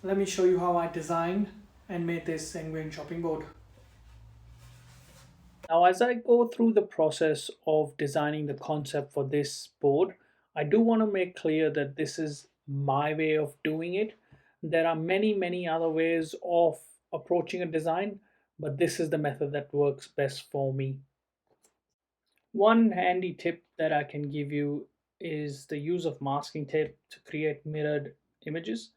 Let me show you how I designed and made this Engwin chopping board. Now, as I go through the process of designing the concept for this board, I do want to make clear that this is my way of doing it. There are many other ways of approaching a design, but this is the method that works best for me. One handy tip that I can give you is the use of masking tape to create mirrored images.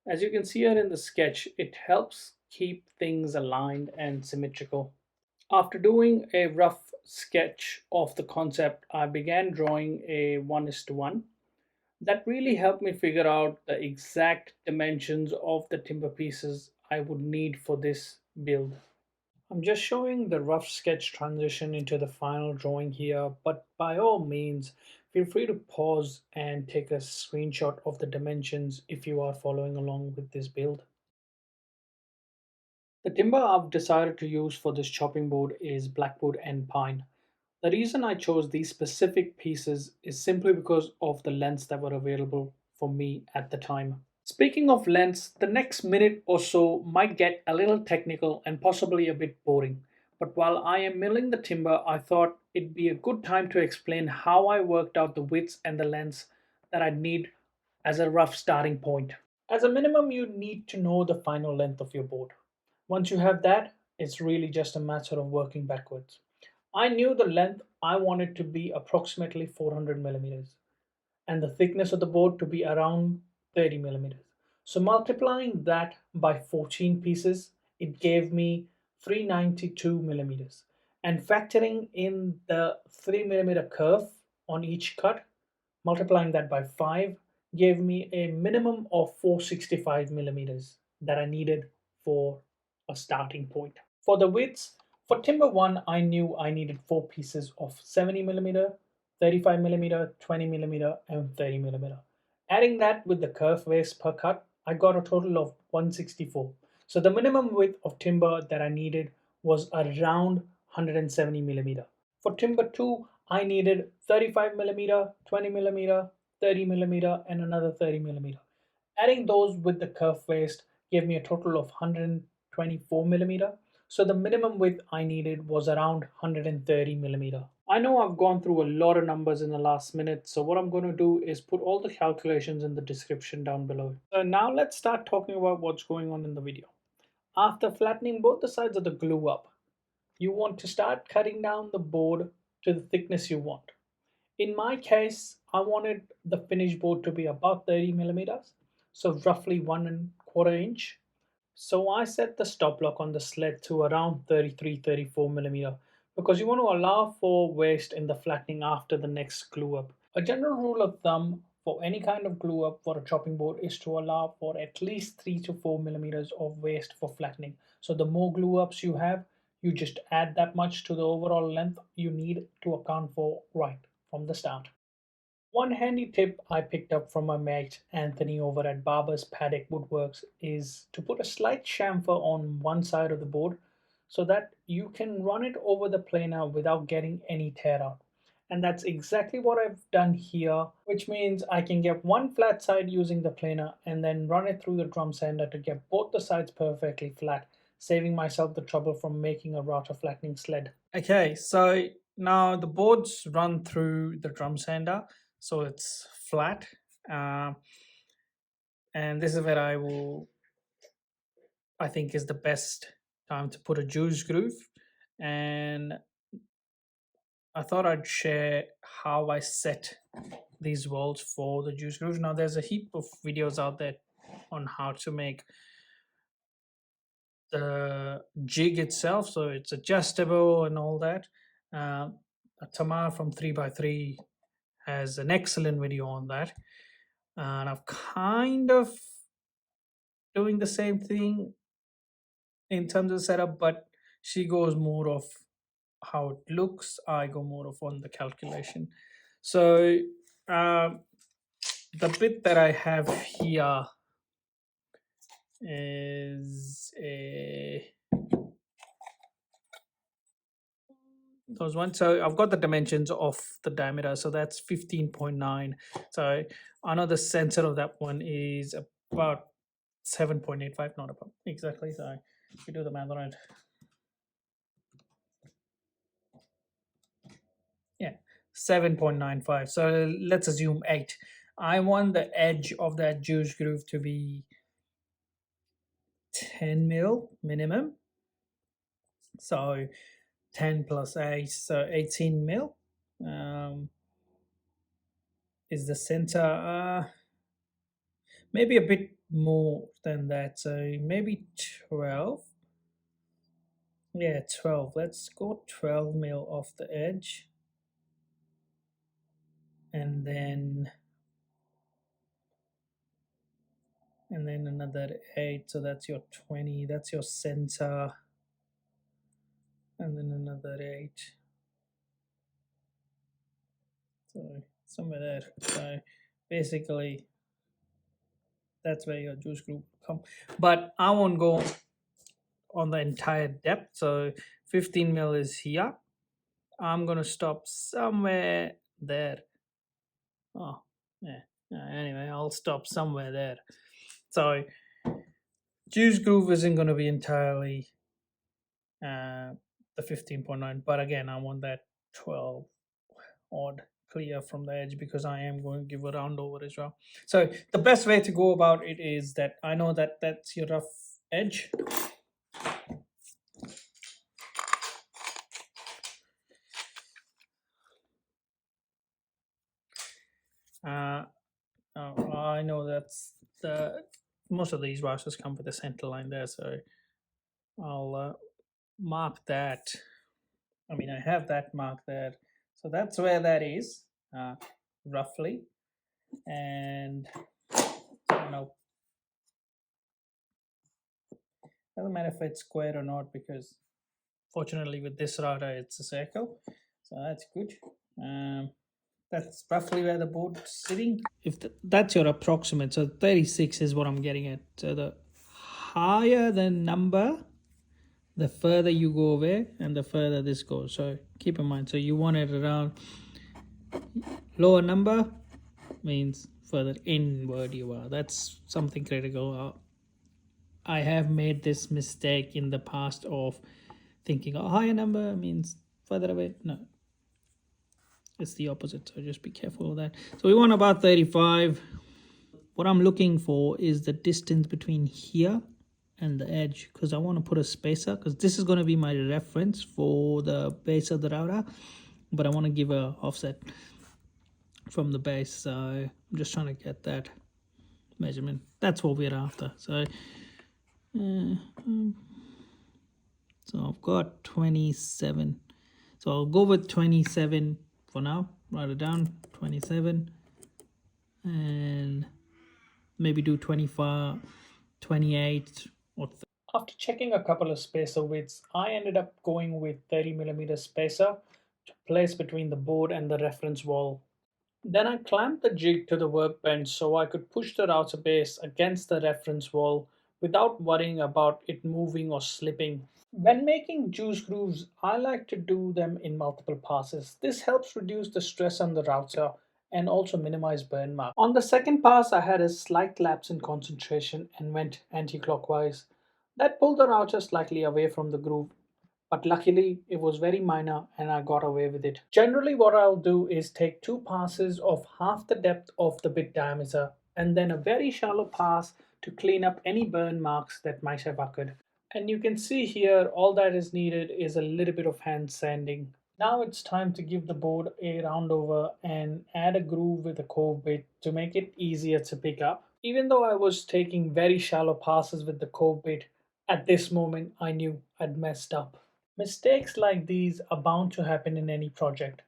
As you can see here in the sketch, it helps keep things aligned and symmetrical. After doing a rough sketch of the concept, I began drawing a 1:1. That really helped me figure out the exact dimensions of the timber pieces I would need for this build. I'm just showing the rough sketch transition into the final drawing here, but by all means, feel free to pause and take a screenshot of the dimensions if you are following along with this build. The timber I've decided to use for this chopping board is blackwood and pine. The reason I chose these specific pieces is simply because of the lengths that were available for me at the time. Speaking of lengths, the next minute or so might get a little technical and possibly a bit boring. But while I am milling the timber, I thought it'd be a good time to explain how I worked out the widths and the lengths that I'd need as a rough starting point. As a minimum, you need to know the final length of your board. Once you have that, it's really just a matter of working backwards. I knew the length I wanted to be approximately 400 millimeters and the thickness of the board to be around 30 millimeters. So multiplying that by 14 pieces, it gave me 392 millimeters. And factoring in the 3 millimeter kerf on each cut, multiplying that by 5 gave me a minimum of 465 millimeters that I needed for a starting point. For the widths, for timber 1, I knew I needed 4 pieces of 70 millimeter, 35 millimeter, 20 millimeter, and 30 millimeter. Adding that with the kerf waste per cut, I got a total of 164. So the minimum width of timber that I needed was around 170 millimeter. For timber 2, I needed 35 millimeter, 20 millimeter, 30 millimeter, and another 30 millimeter. Adding those with the kerf waist gave me a total of 124 millimeter. So the minimum width I needed was around 130 millimeter. I know I've gone through a lot of numbers in the last minute, so what I'm going to do is put all the calculations in the description down below. So now let's start talking about what's going on in the video. After flattening both the sides of the glue up, you want to start cutting down the board to the thickness you want. In my case, I wanted the finished board to be about 30 millimeters, so roughly 1 1/4 inch. So I set the stop lock on the sled to around 33-34 millimeter because you want to allow for waste in the flattening after the next glue up. A general rule of thumb for any kind of glue up for a chopping board is to allow for at least 3 to 4 millimeters of waste for flattening. So the more glue ups you have, you just add that much to the overall length you need to account for right from the start. One handy tip I picked up from my mate Anthony over at Barber's Paddock Woodworks is to put a slight chamfer on one side of the board so that you can run it over the planer without getting any tear out. And that's exactly what I've done here, which means I can get one flat side using the planer and then run it through the drum sander to get both the sides perfectly flat, saving myself the trouble from making a router flattening sled. Okay, so now the boards run through the drum sander, so it's flat. Uh, and this is where I think is the best time to put a juice groove. And I thought I'd share how I set these walls for the juice groove. Now there's a heap of videos out there on how to make the jig itself, so it's adjustable and all that. Uh, Tamar from 3x3 has an excellent video on that, and I've kind of doing the same thing in terms of setup, but she goes more of how it looks. I go more of on the calculation. So uh, the bit that I have here is a those ones. So I've got the dimensions of the diameter, so that's 15.9. So I know the center of that one is about 7.85, not a problem. Exactly. So you do the math on it. Yeah, 7.95. So let's assume 8. I want the edge of that juice groove to be 10 mil minimum. So 10 plus 8, so 18 mil is the center. Maybe a bit more than that. So maybe 12. Yeah, 12. Let's go 12 mil off the edge. And then another 8, so that's your 20, that's your center, and then another 8, so somewhere there. So basically that's where your juice group come, but I won't go on the entire depth. So 15 mil is here. I'm gonna stop somewhere there. Oh yeah, anyway, I'll stop somewhere there. So juice groove isn't going to be entirely the 15.9, but again I want that 12 odd clear from the edge because I am going to give a round over as well. So the best way to go about it is that I know that that's your rough edge. uh, I know that's the most of these washes come with a center line there, so I'll mark that. I mean, I have that mark there, so that's where that is, roughly. And you know, doesn't matter if it's square or not because fortunately with this router it's a circle, so that's good. That's roughly where the board's sitting. If that's your approximate, so 36 is what I'm getting at. So the higher the number, the further you go away and the further this goes. So keep in mind, so you want it around, lower number means further inward you are. That's something critical. I have made this mistake in the past of thinking a higher number means further away. No, it's the opposite, so just be careful of that. So we want about 35. What I'm looking for is the distance between here and the edge, because I want to put a spacer, because this is going to be my reference for the base of the router, but I want to give a offset from the base, so I'm just trying to get that measurement. That's what we're after. So so I've got 27, so I'll go with 27 for now. Write it down, 27, and maybe do 25, 28 or after checking a couple of spacer widths, I ended up going with 30mm spacer to place between the board and the reference wall. Then I clamped the jig to the workbench so I could push the router base against the reference wall without worrying about it moving or slipping. When making juice grooves, I like to do them in multiple passes. This helps reduce the stress on the router and also minimize burn marks. On the second pass, I had a slight lapse in concentration and went anti-clockwise. That pulled the router slightly away from the groove, but luckily it was very minor and I got away with it. Generally, what I'll do is take two passes of half the depth of the bit diameter and then a very shallow pass to clean up any burn marks that might have occurred. And you can see here all that is needed is a little bit of hand sanding. Now it's time to give the board a round over and add a groove with a cove bit to make it easier to pick up. Even though I was taking very shallow passes with the cove bit, at this moment I knew I'd messed up. Mistakes like these are bound to happen in any project,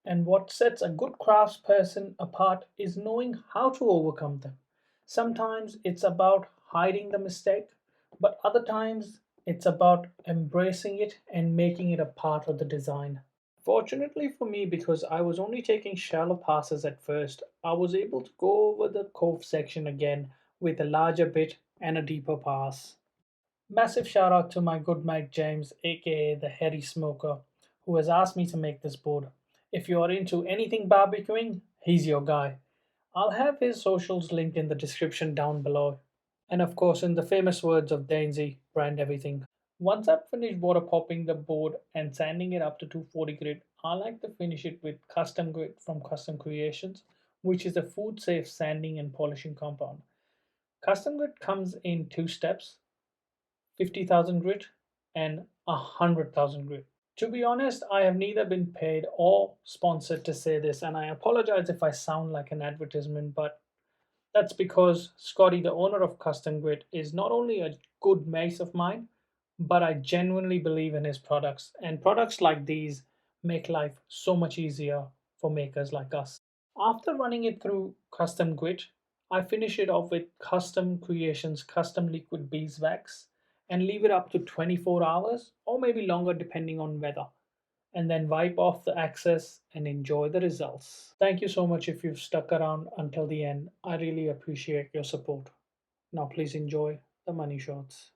and what sets a good craftsperson apart is knowing how to overcome them. Sometimes it's about hiding the mistake, but other times it's about embracing it and making it a part of the design. Fortunately for me, because I was only taking shallow passes at first, I was able to go over the cove section again with a larger bit and a deeper pass. Massive shout out to my good mate James, aka the Hairy Smoker, who has asked me to make this board. If you are into anything barbecuing, he's your guy. I'll have his socials linked in the description down below. And of course, in the famous words of Daisy, brand everything. Once I've finished water popping the board and sanding it up to 240 grit, I like to finish it with custom grit from Kustom Creations, which is a food safe sanding and polishing compound. Custom grit comes in two steps: 50,000 grit and 100,000 grit. To be honest, I have neither been paid or sponsored to say this, and I apologize if I sound like an advertisement, but that's because Scotty, the owner of Custom Grit, is not only a good mate of mine, but I genuinely believe in his products. And products like these make life so much easier for makers like us. After running it through Custom Grit, I finish it off with Kustom Creations custom liquid beeswax and leave it up to 24 hours or maybe longer depending on weather, and then wipe off the excess and enjoy the results. Thank you so much if you've stuck around until the end. I really appreciate your support. Now, please enjoy the money shots.